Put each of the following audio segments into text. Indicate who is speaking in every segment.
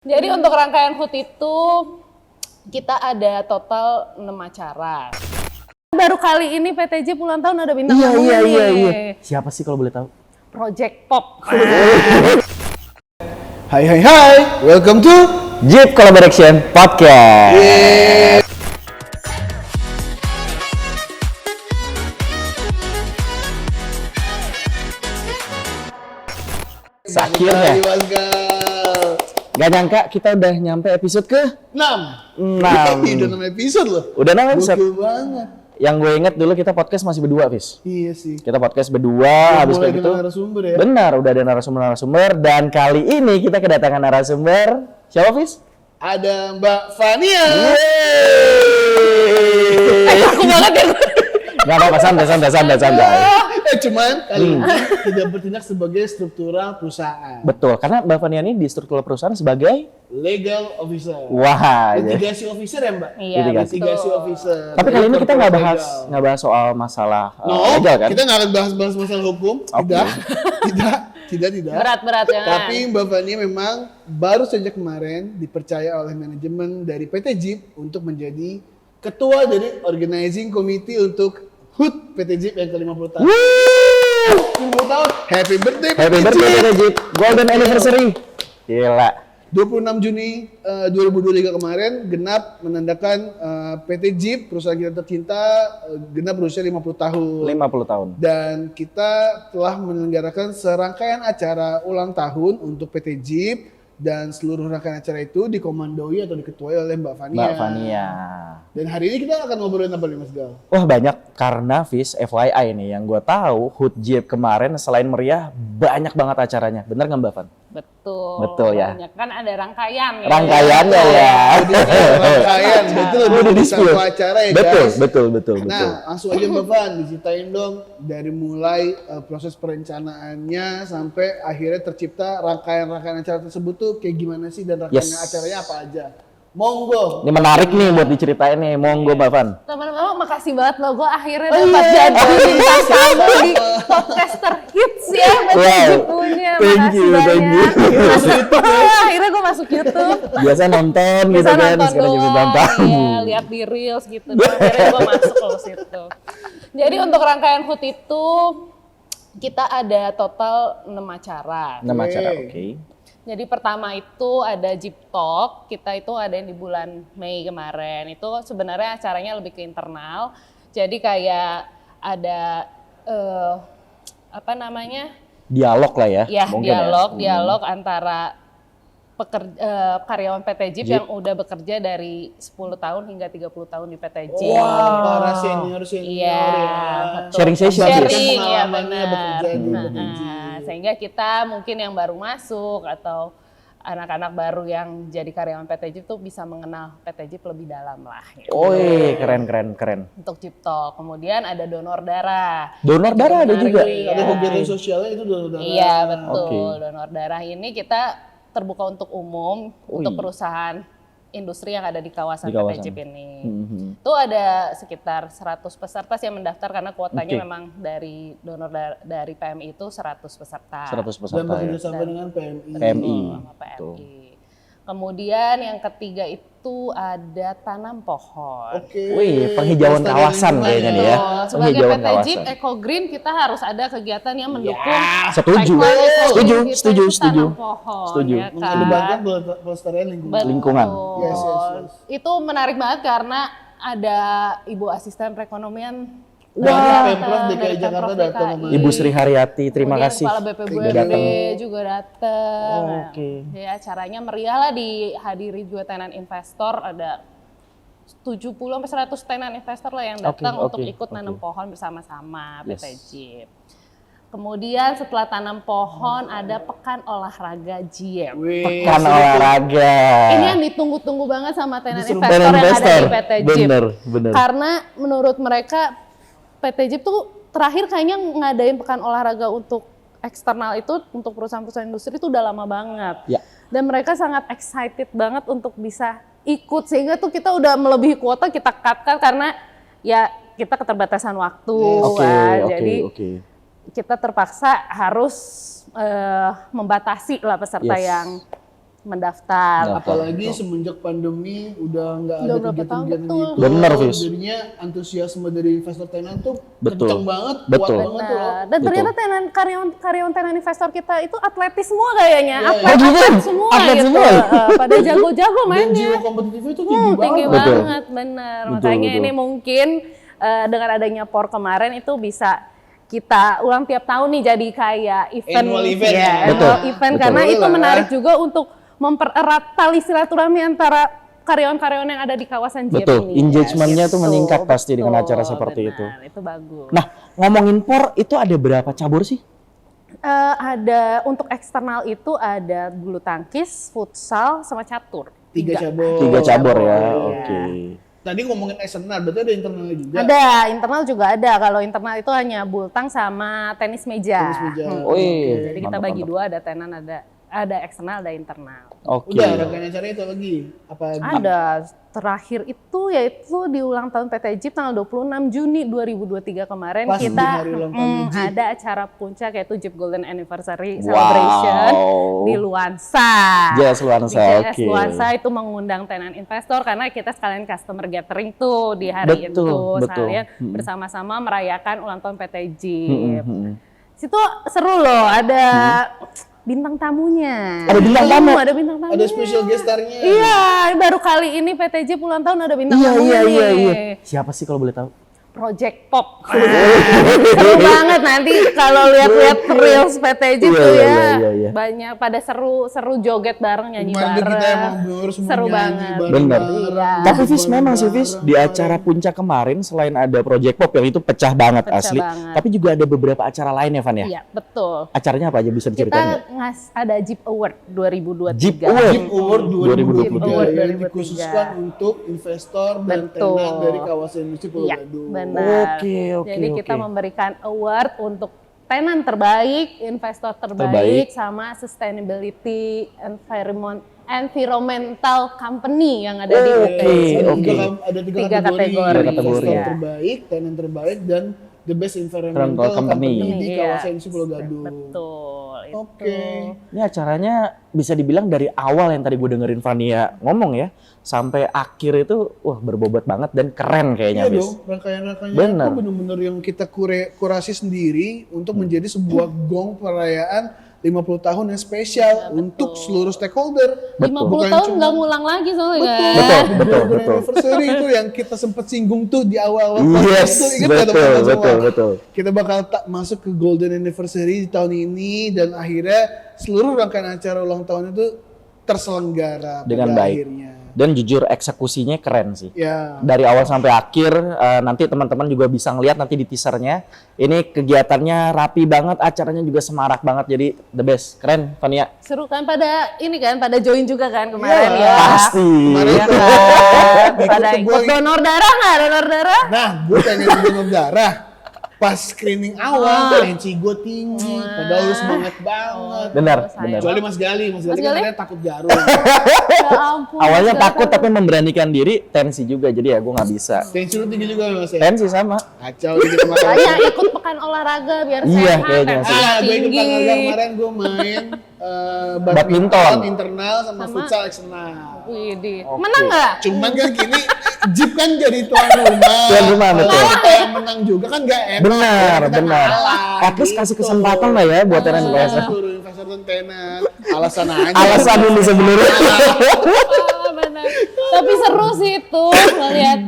Speaker 1: Jadi untuk rangkaian HUT itu kita ada total 6 acara. Baru kali ini PTJ ulang tahun ada bintang tamu nih.
Speaker 2: Iya. Siapa sih kalau boleh tahu?
Speaker 1: Project Pop.
Speaker 3: Hai, welcome to
Speaker 2: Jeep Collaboration Podcast. Akhirnya. Gak nyangka kita udah nyampe episode ke
Speaker 3: 6.
Speaker 2: 6.
Speaker 3: Udah 6 episode loh.
Speaker 2: Udah 6 episode.
Speaker 3: Gokil banget.
Speaker 2: Yang gue inget dulu kita podcast masih berdua, Fis.
Speaker 3: Iya sih.
Speaker 2: Kita podcast berdua, habis
Speaker 3: Mulai
Speaker 2: kayak gitu.
Speaker 3: narasumber ya.
Speaker 2: Benar, udah ada narasumber dan kali ini kita kedatangan narasumber. Siapa, Fis?
Speaker 3: Ada Mbak Fania.
Speaker 1: Aku banget ya.
Speaker 2: Gak apa-apa, santai.
Speaker 3: Cuman kali ini tidak bertindak sebagai struktural perusahaan.
Speaker 2: Betul, karena Mbak Fania ini di struktur perusahaan sebagai
Speaker 3: Legal officer.
Speaker 2: wah.
Speaker 3: Litigasi officer ya Mbak?
Speaker 1: Iya,
Speaker 3: Litigasi
Speaker 1: betul.
Speaker 3: officer.
Speaker 2: Tapi kali ini kita nggak bahas
Speaker 3: Legal.
Speaker 2: soal masalah
Speaker 3: No,
Speaker 2: legal kan?
Speaker 3: kita nggak akan bahas masalah hukum.
Speaker 2: Oke.
Speaker 3: Tidak.
Speaker 1: Berat jangan.
Speaker 3: Tapi Mbak Fania memang baru saja kemarin dipercaya oleh manajemen dari PT Jeep untuk menjadi ketua dari organizing committee untuk HUT PT Jeep yang ke-50 tahun. 50 tahun. Happy birthday
Speaker 2: Happy birthday PT Jeep, golden anniversary. Gila.
Speaker 3: 26 Juni 2023 kemarin genap menandakan PT Jeep perusahaan kita tercinta genap berusia 50 tahun.
Speaker 2: 50 tahun.
Speaker 3: Dan kita telah menyelenggarakan serangkaian acara ulang tahun untuk PT Jeep dan seluruh rangkaian acara itu dikomandoi atau diketuai oleh Mbak Fania.
Speaker 2: Mbak Fania.
Speaker 3: Dan hari ini kita akan ngobrolin apa nih Mas Gal?
Speaker 2: Wah banyak karena Fis FYI nih yang gue tahu HUT Jeep kemarin selain meriah banyak banget acaranya. Bener nggak Mbak Fan?
Speaker 1: Betul
Speaker 2: ya.
Speaker 1: Banyak kan ada rangkaian ya.
Speaker 2: Rangkaiannya ya.
Speaker 3: Jadi rangkaian, betul
Speaker 2: Udah
Speaker 3: lebih
Speaker 2: di spill.
Speaker 3: satu acara ya
Speaker 2: Betul,
Speaker 3: guys.
Speaker 2: betul.
Speaker 3: Nah, langsung aja Mbak Fan, diceritain dong dari mulai proses perencanaannya sampai akhirnya tercipta rangkaian-rangkaian acara tersebut tuh kayak gimana sih dan rangkaian
Speaker 2: Yes.
Speaker 3: acaranya apa aja. Monggo.
Speaker 2: Ini menarik nih buat diceritain nih. Monggo Mbak Fan.
Speaker 1: Teman-teman makasih banget loh, gue akhirnya dapat jadi bintang tamu di podcaster hits ya PTJ punya.
Speaker 2: Thank you.
Speaker 1: Akhirnya gue masuk YouTube.
Speaker 2: Biasa nonton gitu
Speaker 1: Bisa
Speaker 2: kan,
Speaker 1: nonton
Speaker 2: sekarang jadi
Speaker 1: doang,
Speaker 2: bintang tamu.
Speaker 1: iya, lihat di reels gitu. Dan akhirnya gue masuk loh situ. Jadi untuk rangkaian HUT itu kita ada total 6 acara.
Speaker 2: 6 acara, oke.
Speaker 1: Jadi pertama itu ada Jeep Talk, kita itu ada yang di bulan Mei kemarin. Itu sebenarnya acaranya lebih ke internal. Jadi kayak ada
Speaker 2: Dialog lah ya.
Speaker 1: Ya,
Speaker 2: mungkin
Speaker 1: dialog antara karyawan PT Jeep yang udah bekerja dari 10 tahun hingga 30 tahun di PT Jeep.
Speaker 3: Para senior
Speaker 1: Iya, betul.
Speaker 2: Sharing session.
Speaker 1: Sharing, ya
Speaker 3: pengalamannya
Speaker 1: benar.
Speaker 3: bekerja di PT
Speaker 1: Sehingga kita mungkin yang baru masuk atau anak-anak baru yang jadi karyawan PT Jeep tuh bisa mengenal PT Jeep lebih dalam lah. Gitu.
Speaker 2: Keren.
Speaker 1: Untuk Jeep Talk. Kemudian ada donor darah.
Speaker 2: Donor darah ada juga.
Speaker 1: Iya.
Speaker 3: Ada kegiatan sosialnya itu udah.
Speaker 1: Iya betul,
Speaker 2: Oke.
Speaker 1: donor darah ini kita terbuka untuk umum, untuk perusahaan industri yang ada di kawasan PT Jeep ini. Itu ada sekitar 100 peserta yang mendaftar karena kuotanya memang dari donor dari PMI itu 100 peserta.
Speaker 2: 100
Speaker 3: Dan
Speaker 2: peserta ya.
Speaker 3: bekerja sama dengan PMI.
Speaker 2: PMI.
Speaker 1: Sama PMI. Kemudian yang ketiga itu ada tanam pohon.
Speaker 3: Oke.
Speaker 2: Wih, penghijauan kawasan kayaknya nih ya.
Speaker 1: Betul. Sebagai
Speaker 2: Penghijauan
Speaker 1: PT Jeep
Speaker 2: kawasan.
Speaker 1: Eco Green kita harus ada kegiatan yang mendukung
Speaker 2: Setuju.
Speaker 1: tagline Eco Green kita
Speaker 2: Setuju.
Speaker 1: itu tanam pohon,
Speaker 2: Setuju.
Speaker 1: ya kan?
Speaker 3: Mengembangkan pelestarian lingkungan.
Speaker 2: Lingkungan.
Speaker 3: Yes.
Speaker 1: Itu menarik banget karena ada Ibu Asisten Perekonomian
Speaker 3: Wah, Pemprov
Speaker 1: dari
Speaker 3: DKI Jakarta
Speaker 1: Pemprov
Speaker 3: datang.
Speaker 1: DKI.
Speaker 2: Ibu Sri Haryati, terima
Speaker 1: Kemudian
Speaker 2: kasih.
Speaker 1: Kepala BPBD
Speaker 2: datang.
Speaker 1: juga datang.
Speaker 2: Oh, oke.
Speaker 1: Jadi acaranya meriah lah, dihadiri juga tenan investor, ada 70 sampai 100 tenan investor lah yang datang untuk ikut nanam pohon bersama-sama PT Jeep. Kemudian setelah tanam pohon ada pekan olahraga Jeep.
Speaker 2: Pekan olahraga.
Speaker 1: Ini yang ditunggu-tunggu banget sama tenan
Speaker 2: Tenan
Speaker 1: investor yang ada
Speaker 2: investor.
Speaker 1: di PT Jeep.
Speaker 2: Bener.
Speaker 1: Karena menurut mereka PT Jeep tuh terakhir kayaknya ngadain pekan olahraga untuk eksternal itu untuk perusahaan-perusahaan industri itu udah lama banget.
Speaker 2: Ya.
Speaker 1: Dan mereka sangat excited banget untuk bisa ikut, sehingga tuh kita udah melebihi kuota, kita cut karena ya kita keterbatasan waktu kan. Jadi kita terpaksa harus membatasi lah peserta yang mendaftar.
Speaker 3: Apalagi semenjak pandemi udah nggak ada
Speaker 1: Udah berapa tahun,
Speaker 3: kegiatan-kegiatan
Speaker 1: betul.
Speaker 3: gitu.
Speaker 2: Bener, Fis.
Speaker 3: Jadinya antusiasme dari investor tenan tuh
Speaker 2: Betul.
Speaker 3: kenceng banget,
Speaker 2: Betul.
Speaker 3: kuat banget tuh.
Speaker 1: Nah, dan ternyata karyawan tenan investor kita itu atletis semua kayaknya,
Speaker 3: Iya,
Speaker 1: atlet semua
Speaker 2: Atlet
Speaker 1: gitu.
Speaker 2: semua.
Speaker 1: Pada jago-jago
Speaker 3: Dan
Speaker 1: mainnya.
Speaker 3: jiwa kompetitifnya tuh tinggi
Speaker 1: Tinggi
Speaker 3: banget.
Speaker 2: Betul.
Speaker 1: banget, bener.
Speaker 2: Betul,
Speaker 1: Makanya
Speaker 2: betul.
Speaker 1: ini mungkin dengan adanya POR kemarin itu bisa kita ulang tiap tahun nih jadi kayak event,
Speaker 3: Annual event ya.
Speaker 1: annual
Speaker 2: Betul.
Speaker 1: event
Speaker 2: Betul.
Speaker 1: karena
Speaker 3: Boleh
Speaker 1: itu
Speaker 3: lah.
Speaker 1: menarik juga untuk mempererat tali silaturahmi antara karyawan-karyawan yang ada di kawasan JEP
Speaker 2: Betul,
Speaker 1: ini.
Speaker 2: engagement-nya tuh
Speaker 1: Gitu,
Speaker 2: meningkat pasti dengan
Speaker 1: betul,
Speaker 2: acara seperti itu.
Speaker 1: benar, itu bagus.
Speaker 2: Nah, ngomongin POR itu ada berapa cabur sih?
Speaker 1: Ada untuk eksternal itu ada bulu tangkis, futsal, sama catur.
Speaker 3: 3 cabur.
Speaker 2: 3 cabur ya,
Speaker 1: Iya.
Speaker 2: oke.
Speaker 3: Tadi ngomongin eksternal, berarti ada internalnya juga.
Speaker 1: Ada, internal juga ada. Kalau internal itu hanya bultang sama tenis meja.
Speaker 3: Tenis meja.
Speaker 2: Oh iya.
Speaker 1: Jadi kita
Speaker 2: Mantap,
Speaker 1: bagi
Speaker 2: mantap.
Speaker 1: dua, ada tenan, ada eksternal, ada internal.
Speaker 2: Oke.
Speaker 3: Udah, rangkaian acara itu lagi. Apa?
Speaker 1: Ada. Terakhir itu yaitu di ulang tahun PT JIP tanggal 26 Juni 2023 kemarin
Speaker 3: Pas di
Speaker 1: kita
Speaker 3: hari ulang tahun JIP.
Speaker 1: ada acara puncak yaitu JIP Golden Anniversary Celebration di Luansa.
Speaker 2: JS Luansa,
Speaker 1: Di JS
Speaker 2: oke.
Speaker 1: Luansa itu mengundang tenan investor karena kita sekalian customer gathering tuh di hari
Speaker 2: Betul,
Speaker 1: itu
Speaker 2: betul.
Speaker 1: sekalian bersama-sama merayakan ulang tahun PT JIP.
Speaker 2: Mm-mm.
Speaker 1: Situ seru loh, ada bintang tamunya.
Speaker 2: Ada bintang tamu?
Speaker 1: Ada bintang tamunya.
Speaker 3: Ada special guest star-nya.
Speaker 1: Iya, baru kali ini PT JIP ulang tahun ada bintang
Speaker 2: Iya,
Speaker 1: tamunya
Speaker 2: iya,
Speaker 1: nih.
Speaker 2: iya. Siapa sih kalau boleh tahu?
Speaker 1: Project Pop. Seru banget nanti kalau lihat-lihat reels PT JIP
Speaker 2: Iya,
Speaker 1: tuh
Speaker 2: iya,
Speaker 1: ya.
Speaker 2: iya, iya.
Speaker 1: Banyak pada seru joget bareng, nyanyi
Speaker 3: Kemarin tuh kita
Speaker 1: bareng.
Speaker 3: emang bener semua
Speaker 1: Seru
Speaker 3: nyanyi
Speaker 1: banget.
Speaker 3: bareng-bareng.
Speaker 2: Bener.
Speaker 1: Iya.
Speaker 2: Tapi Fis memang sih Fis di acara puncak kemarin selain ada Project Pop yang itu pecah banget
Speaker 1: Pecah
Speaker 2: asli,
Speaker 1: banget.
Speaker 2: tapi juga ada beberapa acara lain ya Van ya.
Speaker 1: Iya, betul.
Speaker 2: Acaranya apa aja bisa diceritain nggak?
Speaker 1: Kita ada JIP Award 2023.
Speaker 2: JIP Award.
Speaker 3: JIP Award 2023
Speaker 1: Award
Speaker 3: yang
Speaker 1: 2023.
Speaker 3: dikhususkan untuk investor dan
Speaker 1: Betul.
Speaker 3: tenan dari kawasan industri Pulau
Speaker 1: Iya,
Speaker 3: Gadung.
Speaker 1: benar.
Speaker 2: Oke, oke,
Speaker 1: Jadi kita
Speaker 2: oke.
Speaker 1: memberikan award untuk tenan terbaik, investor terbaik,
Speaker 2: Terbaik.
Speaker 1: sama sustainability environmental company yang ada di
Speaker 2: Oke,
Speaker 1: PT.
Speaker 2: oke.
Speaker 3: Ada tiga
Speaker 1: Tiga
Speaker 3: kategori.
Speaker 1: kategori,
Speaker 3: Investor
Speaker 1: ya.
Speaker 3: terbaik, tenan terbaik, dan the best environmental
Speaker 2: Environmental company.
Speaker 3: company di
Speaker 1: Iya.
Speaker 3: kawasan industri Pulau Gadung.
Speaker 1: Betul.
Speaker 3: Oke.
Speaker 2: Ini acaranya bisa dibilang dari awal yang tadi gue dengerin Vania ngomong ya, sampai akhir itu wah berbobot banget dan keren kayaknya
Speaker 3: Iya
Speaker 2: Fis.
Speaker 3: dong, rangkaian-rangkaiannya
Speaker 2: Bener.
Speaker 3: itu benar-benar yang kita kurasi sendiri untuk menjadi sebuah gong perayaan 50 tahun yang spesial untuk seluruh stakeholder.
Speaker 1: 50
Speaker 3: Bukan
Speaker 1: tahun
Speaker 3: cuma-
Speaker 1: nggak ngulang lagi soalnya kan.
Speaker 2: Betul,
Speaker 3: Di
Speaker 2: betul,
Speaker 3: Golden
Speaker 2: betul.
Speaker 3: Anniversary itu yang kita sempat singgung tuh di awal-awal
Speaker 2: Yes,
Speaker 3: podcast itu, ingat nggak
Speaker 2: betul,
Speaker 3: teman-teman semua?
Speaker 2: betul, betul.
Speaker 3: Kita bakal masuk ke Golden Anniversary di tahun ini dan akhirnya seluruh rangkaian acara ulang tahun itu terselenggara
Speaker 2: Dengan
Speaker 3: pada
Speaker 2: baik.
Speaker 3: akhirnya.
Speaker 2: Dan jujur eksekusinya keren sih.
Speaker 3: Ya.
Speaker 2: Dari awal sampai akhir, nanti teman-teman juga bisa ngeliat nanti di teasernya. Ini kegiatannya rapi banget, acaranya juga semarak banget, jadi the best, keren, Vania.
Speaker 1: Seru kan pada ini kan, pada join juga kan kemarin
Speaker 3: Iya,
Speaker 1: ya.
Speaker 2: Pasti.
Speaker 3: Kemarin
Speaker 1: Iya
Speaker 3: tuh
Speaker 1: kan?
Speaker 3: ikut
Speaker 1: Pada
Speaker 3: tuh
Speaker 1: ikut
Speaker 3: gua-
Speaker 1: donor darah nggak? Donor darah?
Speaker 3: Nah, gue pengen donor darah. Pas screening awal, tensi gue tinggi, padahal lu semangat banget.
Speaker 2: Benar,
Speaker 1: Sayang.
Speaker 2: benar.
Speaker 3: Kecuali Mas Gali kan
Speaker 1: Gali?
Speaker 3: katanya takut jarum.
Speaker 1: Ya ampun.
Speaker 2: Awalnya
Speaker 1: nggak
Speaker 2: takut
Speaker 1: tahu.
Speaker 2: tapi memberanikan diri, tensi juga, jadi ya gue nggak bisa.
Speaker 3: Tensi lu tinggi juga Mas ya?
Speaker 2: Tensi sama.
Speaker 3: Kacau nih kita makan.
Speaker 1: Saya ikut pekan olahraga biar
Speaker 2: Iya,
Speaker 1: sehat,
Speaker 2: kayaknya sih.
Speaker 1: tensinya
Speaker 3: Gue ikut
Speaker 1: tinggi.
Speaker 3: tanggal kemarin gue main
Speaker 2: Badminton.
Speaker 3: internal sama
Speaker 1: Sama-
Speaker 3: futsal eksternal.
Speaker 1: Widih.
Speaker 2: Oke.
Speaker 1: Menang nggak?
Speaker 3: Cuman kan gini, Jeep kan jadi tuan rumah.
Speaker 2: Tuan rumah,
Speaker 3: Kalau
Speaker 2: betul.
Speaker 3: kita yang menang juga kan gak enak.
Speaker 2: Benar,
Speaker 3: Kita
Speaker 2: benar.
Speaker 3: kalah,
Speaker 2: At least kasih
Speaker 3: gitu.
Speaker 2: kesempatan lah ya buat tenan investor.
Speaker 3: Seluruh investor dan tenan. Alasan aja.
Speaker 2: Alasan ini sebenarnya.
Speaker 1: Ah, benar. Tapi seru sih itu melihat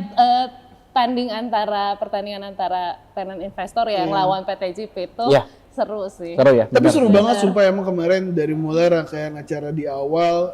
Speaker 1: pertandingan antara tenan investor yang lawan PT JIP itu
Speaker 2: Iya.
Speaker 1: seru sih.
Speaker 2: Seru ya.
Speaker 3: Tapi
Speaker 2: benar.
Speaker 3: seru banget sumpah emang kemarin dari mulai rangkaian acara di awal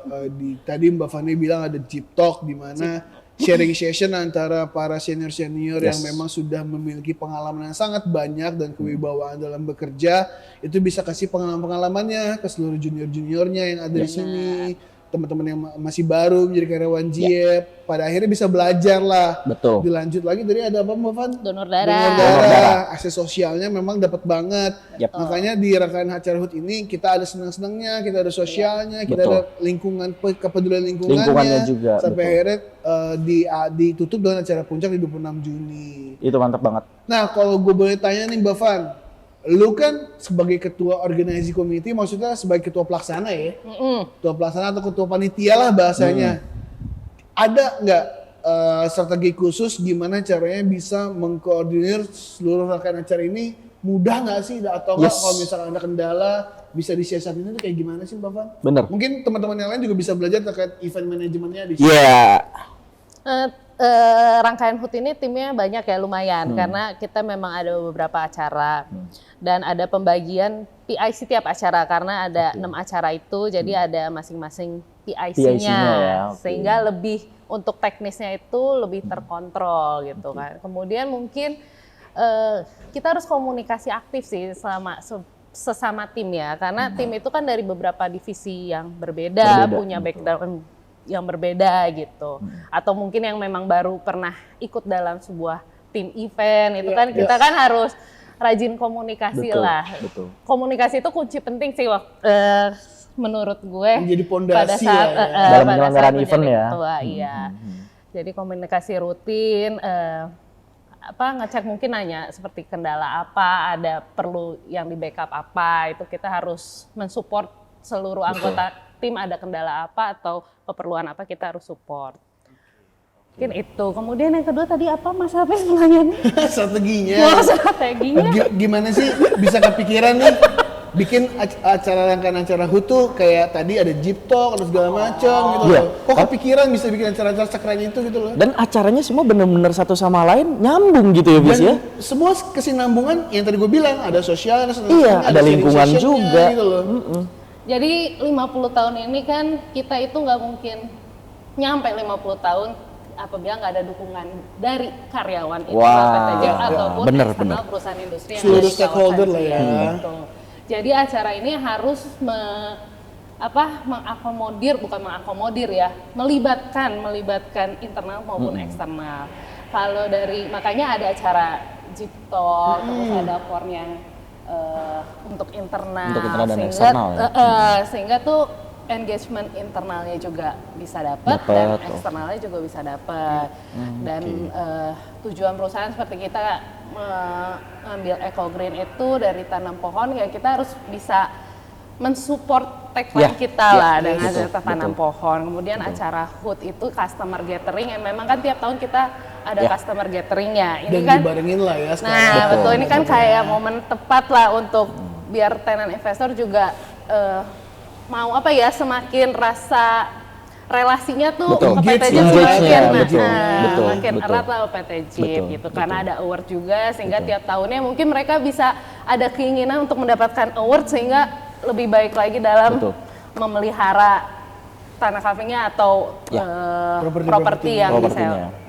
Speaker 3: tadi Mbak Fani bilang ada Jeep Talk di mana sharing session antara para senior-senior yang
Speaker 2: Yes.
Speaker 3: memang sudah memiliki pengalaman yang sangat banyak dan kewibawaan dalam bekerja itu bisa kasih pengalaman-pengalamannya ke seluruh junior-juniornya yang ada di sini, teman-teman yang masih baru menjadi karyawan JIP, pada akhirnya bisa belajar lah.
Speaker 2: Betul.
Speaker 3: Dilanjut lagi dari ada apa Mbak Fan?
Speaker 1: Donor
Speaker 3: Donor
Speaker 1: darah.
Speaker 3: darah, akses sosialnya memang dapat banget.
Speaker 2: Yap.
Speaker 3: Makanya di rangkaian acara HUT ini kita ada senang-senangnya, kita ada sosialnya, kita
Speaker 2: Betul.
Speaker 3: ada lingkungan kepedulian lingkungannya,
Speaker 2: Lingkungannya juga,
Speaker 3: sampai
Speaker 2: betul.
Speaker 3: akhirnya ditutup dengan acara puncak di 26 Juni.
Speaker 2: Itu mantap banget.
Speaker 3: Nah kalau gue boleh tanya nih Mbak Van, lu kan sebagai ketua organizing committee, maksudnya sebagai ketua pelaksana ya, ketua pelaksana atau ketua panitia lah bahasanya. Ada nggak strategi khusus gimana caranya bisa mengkoordinir seluruh rangkaian acara ini? Mudah nggak sih? Atau nggak kalau misalnya ada kendala bisa disiasatin itu kayak gimana sih, Mbak Van?
Speaker 2: Bener.
Speaker 3: Mungkin teman-teman yang lain juga bisa belajar terkait event manajemennya di sini.
Speaker 2: Iya.
Speaker 1: Rangkaian HUT ini timnya banyak ya, lumayan, karena kita memang ada beberapa acara dan ada pembagian PIC tiap acara karena ada 6 acara itu, jadi ada masing-masing PIC-nya
Speaker 2: ya,
Speaker 1: sehingga lebih untuk teknisnya itu lebih terkontrol gitu kan. Kemudian mungkin kita harus komunikasi aktif sih sesama tim ya, karena tim itu kan dari beberapa divisi yang berbeda. Punya background yang berbeda gitu, atau mungkin yang memang baru pernah ikut dalam sebuah tim event itu kan kita kan harus rajin komunikasi lah.
Speaker 2: Betul.
Speaker 1: Komunikasi itu kunci penting sih menurut gue.
Speaker 3: Menjadi pondasi
Speaker 1: pada saat
Speaker 2: dalam penyelenggaraan event ya.
Speaker 1: Ketua, iya. Jadi komunikasi rutin. Ngecek mungkin nanya seperti kendala apa, ada perlu yang di backup apa, itu kita harus mensupport seluruh anggota tim, ada kendala apa atau keperluan apa kita harus support. Mungkin itu. Kemudian yang kedua tadi apa Mas Hafiz pertanyaannya?
Speaker 3: Strateginya.
Speaker 1: Strateginya.
Speaker 3: Gimana sih bisa kepikiran nih bikin rangkaian acara HUT tuh kayak tadi ada Jeep Talk atau segala macam gitu loh. Kok kepikiran bisa bikin acara-acara sekeren itu gitu loh.
Speaker 2: Dan acaranya semua benar-benar satu sama lain nyambung gitu ya, Bis ya.
Speaker 3: Semua kesinambungan yang tadi gue bilang, ada sosial,
Speaker 2: ada lingkungan juga.
Speaker 3: Gitu loh.
Speaker 1: Jadi 50 tahun ini kan kita itu nggak mungkin nyampe 50 tahun apabila nggak ada dukungan dari karyawan PT JEP ataupun eksternal perusahaan industri yang
Speaker 3: seluruh stakeholder lah ya.
Speaker 1: Gitu. Jadi acara ini harus melibatkan internal maupun eksternal. Kalau makanya ada acara Jeep Talk, terus ada forum yang untuk internal
Speaker 2: dan eksternal
Speaker 1: sehingga tuh engagement internalnya juga bisa dapat dan eksternalnya juga bisa dapat. Dan tujuan perusahaan seperti kita mengambil Eco Green itu dari tanam pohon, ya kita harus bisa mensupport tagline kita lah dengan tanam pohon. Kemudian acara HUT itu customer gathering yang memang kan tiap tahun kita ada customer gatheringnya. Ini
Speaker 3: dan
Speaker 1: kan
Speaker 3: dibarengin lah ya sekarang.
Speaker 1: Nah betul, ini kan kayak momen tepat lah untuk biar tenant investor juga mau semakin rasa relasinya tuh ke PT JEP makin erat lah ke PT JEP gitu. Karena ada award juga sehingga tiap tahunnya mungkin mereka bisa ada keinginan untuk mendapatkan award sehingga lebih baik lagi dalam memelihara tanah kafenya atau properti yang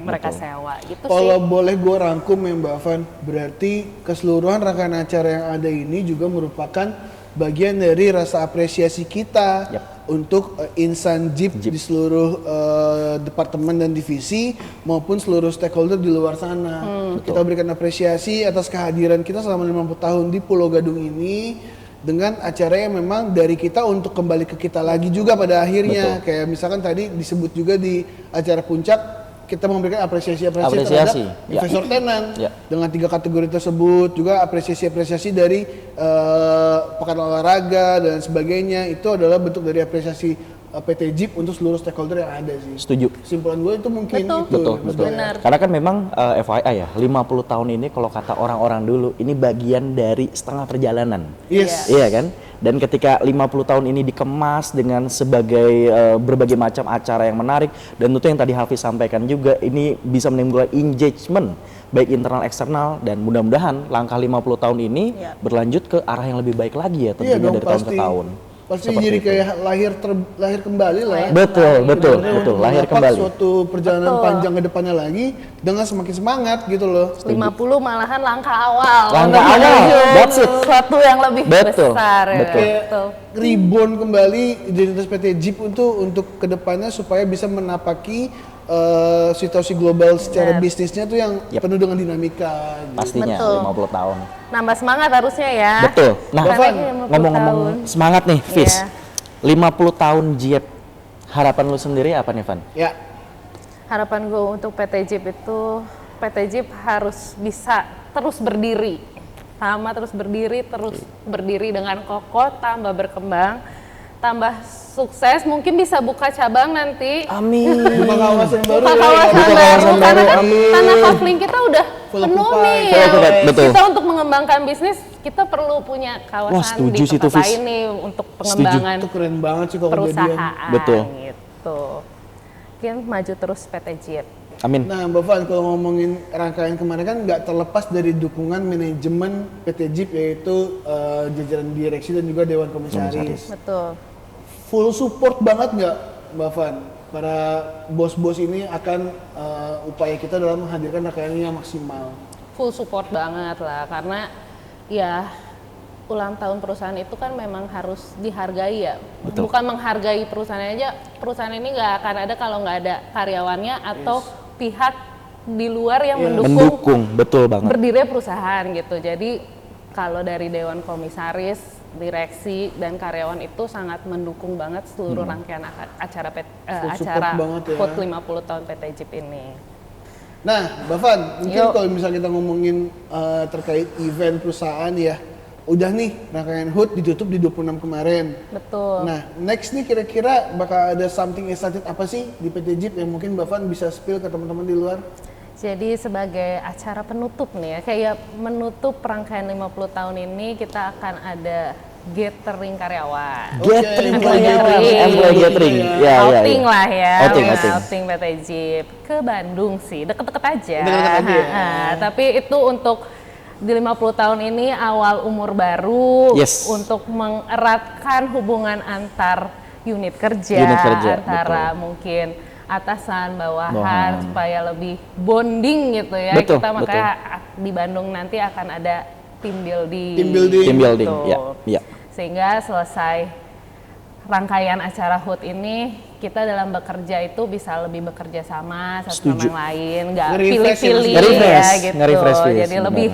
Speaker 1: mereka sewa gitu sih.
Speaker 3: Kalau boleh gue rangkum ya Mbak Van, berarti keseluruhan rangkaian acara yang ada ini juga merupakan bagian dari rasa apresiasi kita untuk insan Jeep di seluruh departemen dan divisi maupun seluruh stakeholder di luar sana. Kita berikan apresiasi atas kehadiran kita selama 50 tahun di Pulau Gadung ini dengan acara yang memang dari kita untuk kembali ke kita lagi juga pada akhirnya. Kayak misalkan tadi disebut juga di acara puncak kita memberikan apresiasi terhadap investor tenan dengan 3 kategori tersebut, juga apresiasi dari pekan olahraga dan sebagainya. Itu adalah bentuk dari apresiasi PT JEP untuk seluruh stakeholder yang ada sih.
Speaker 2: Setuju.
Speaker 3: Simpulan gue itu mungkin
Speaker 2: betul.
Speaker 1: Benar.
Speaker 2: Karena kan memang FYI ya, 50 tahun ini kalau kata orang-orang dulu ini bagian dari setengah perjalanan. Iya kan? Dan ketika 50 tahun ini dikemas dengan sebagai berbagai macam acara yang menarik, dan tentu yang tadi Hafiz sampaikan juga, ini bisa menimbulkan engagement baik internal eksternal, dan mudah-mudahan langkah 50 tahun ini berlanjut ke arah yang lebih baik lagi ya tentunya dari tahun ke tahun.
Speaker 3: Pasti jadi kayak lahir kembali lah.
Speaker 2: Betul, lahir kembali.
Speaker 3: Suatu perjalanan panjang ke depannya lagi dengan semakin semangat gitu loh.
Speaker 1: 50 malahan langkah awal.
Speaker 2: That's it.
Speaker 1: Sesuatu yang lebih besar.
Speaker 3: Betul. Rebound kembali identitas PT JEP untuk kedepannya supaya bisa menapaki situasi global secara bisnisnya tuh yang penuh dengan dinamika.
Speaker 2: Pastinya 50 tahun.
Speaker 1: Nambah semangat harusnya ya.
Speaker 2: Betul. Nah, ngomong-ngomong semangat nih, Fis. 50 tahun JEP, harapan lu sendiri apa nih, Van?
Speaker 3: Ya.
Speaker 1: Harapan gue untuk PT JEP itu, PT JEP harus bisa terus berdiri. sama terus berdiri dengan kokoh, tambah berkembang, tambah sukses, mungkin bisa buka cabang nanti.
Speaker 2: Amin.
Speaker 3: Buka kawasan baru.
Speaker 1: Buka kawasan baru, karena kan tanah Kafling kita udah
Speaker 3: Full
Speaker 1: penuh
Speaker 3: occupied.
Speaker 1: nih.
Speaker 2: Betul.
Speaker 1: Kita untuk mengembangkan bisnis, kita perlu punya kawasan di tempat lain nih untuk pengembangan
Speaker 3: Itu keren banget sih kalau kejadian.
Speaker 1: perusahaan.
Speaker 2: Betul.
Speaker 1: Gitu. Mungkin maju terus PT Jeep.
Speaker 2: Amin.
Speaker 3: Nah, Mbak Van, kalau ngomongin rangkaian kemarin kan nggak terlepas dari dukungan manajemen PT Jeep, yaitu jajaran direksi dan juga Dewan Komisaris.
Speaker 1: Betul.
Speaker 3: Full support banget nggak, Mbak Van? Para bos-bos ini akan upaya kita dalam menghadirkan rangkaian yang maksimal.
Speaker 1: Full support banget lah, karena ya ulang tahun perusahaan itu kan memang harus dihargai ya.
Speaker 2: Betul.
Speaker 1: Bukan menghargai perusahaan aja, perusahaan ini nggak akan ada kalau nggak ada karyawannya atau pihak di luar yang
Speaker 2: Mendukung, betul banget.
Speaker 1: berdirinya perusahaan gitu. Jadi kalau dari Dewan Komisaris, direksi dan karyawan itu sangat mendukung banget seluruh rangkaian acara
Speaker 3: banget ya.
Speaker 1: HUT 50 tahun PT Jeep ini.
Speaker 3: Nah, Mbak Van, mungkin kalau misalnya kita ngomongin terkait event perusahaan ya, udah nih rangkaian HUT ditutup di 26 kemarin.
Speaker 1: Betul.
Speaker 3: Nah, next nih kira-kira bakal ada something excited apa sih di PT Jeep yang mungkin Mbak Van bisa spill ke teman-teman di luar?
Speaker 1: Jadi sebagai acara penutup nih ya, kayak menutup rangkaian 50 tahun ini kita akan ada gathering karyawan.
Speaker 2: Employee gathering. Ya.
Speaker 1: Outing lah ya.
Speaker 2: Outing.
Speaker 1: Outing PT Jeep ke Bandung sih, deket-deket aja.
Speaker 3: Deket-deket aja ya.
Speaker 1: Tapi itu untuk di 50 tahun ini awal umur baru,
Speaker 2: Yes.
Speaker 1: untuk mengeratkan hubungan antar unit kerja, antara mungkin atasan, bawahan, supaya lebih bonding gitu ya.
Speaker 2: Betul,
Speaker 1: Kita makanya di Bandung nanti akan ada team building.
Speaker 2: Team building, ya.
Speaker 1: Sehingga selesai rangkaian acara HUT ini, kita dalam bekerja itu bisa lebih bekerja sama satu sama yang lain, nggak pilih-pilih ya gitu. Jadi lebih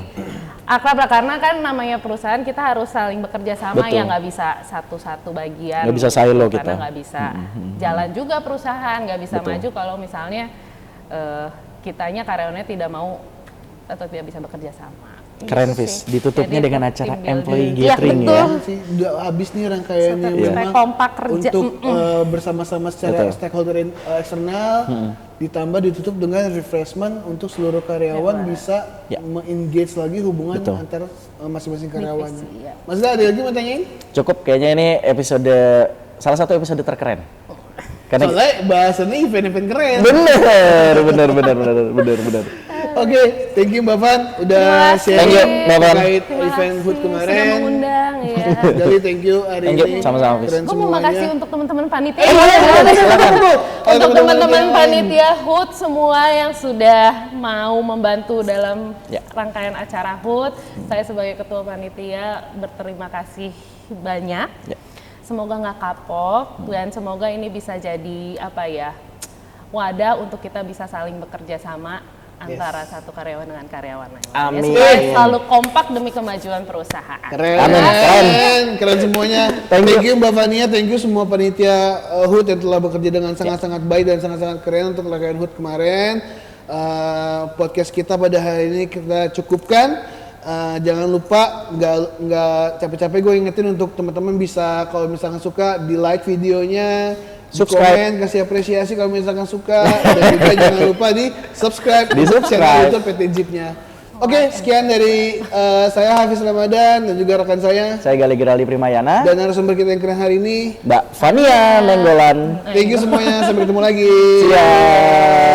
Speaker 1: akrab lah, karena kan namanya perusahaan kita harus saling bekerja sama. Ya nggak bisa satu-satu bagian,
Speaker 2: nggak bisa silo
Speaker 1: karena
Speaker 2: kita,
Speaker 1: nggak bisa jalan juga perusahaan, nggak bisa maju kalau misalnya kitanya karyawannya tidak mau atau tidak bisa bekerja sama.
Speaker 2: Keren, Fis. Ditutupnya dengan acara employee
Speaker 1: Iya,
Speaker 2: gathering
Speaker 1: betul.
Speaker 2: ya.
Speaker 3: Udah habis nih rangkaiannya memang
Speaker 1: kompak kerja
Speaker 3: untuk bersama-sama secara stakeholder eksternal, ditambah ditutup dengan refreshment untuk seluruh karyawan bisa me-engage lagi hubungan antar masing-masing karyawan. Mas ada lagi mau tanyain?
Speaker 2: Cukup, kayaknya ini salah satu episode terkeren.
Speaker 3: Karena soalnya bahasannya event-event keren.
Speaker 2: Bener.
Speaker 3: Oke, thank you Mbak Van udah sharing terkait event HUT kemarin.
Speaker 1: Sudah mengundang ya.
Speaker 3: Jadi thank you hari ini.
Speaker 2: Sama-sama, Fis.
Speaker 1: Gue mau makasih untuk teman-teman panitia.
Speaker 2: Silakan.
Speaker 1: Untuk teman-teman panitia HUT semua yang sudah mau membantu dalam rangkaian acara HUT. Saya sebagai ketua panitia berterima kasih banyak. Semoga nggak kapok dan semoga ini bisa jadi wadah untuk kita bisa saling bekerja sama antara satu karyawan dengan karyawan lain.
Speaker 2: Amin.
Speaker 1: Supaya selalu kompak demi kemajuan perusahaan.
Speaker 3: Keren semuanya. Thank you Mbak Vania, thank you semua panitia HUT yang telah bekerja dengan sangat-sangat baik dan sangat-sangat keren untuk rangkaian HUT kemarin. Podcast kita pada hari ini kita cukupkan. Jangan lupa, nggak capek-capek gue ingetin untuk teman-teman bisa kalau misalkan suka di like videonya, komen, kasih apresiasi kalau misalkan suka, dan juga jangan lupa di subscribe channel YouTube PT Jeep-nya. Oke, sekian dari saya Hafiz Ramadan dan juga rekan saya
Speaker 2: Gali Gerali Primayana,
Speaker 3: dan narasumber kita yang keren hari ini
Speaker 2: Mbak Vania Nenggolan.
Speaker 3: Thank you semuanya, sampai ketemu lagi.
Speaker 2: See ya.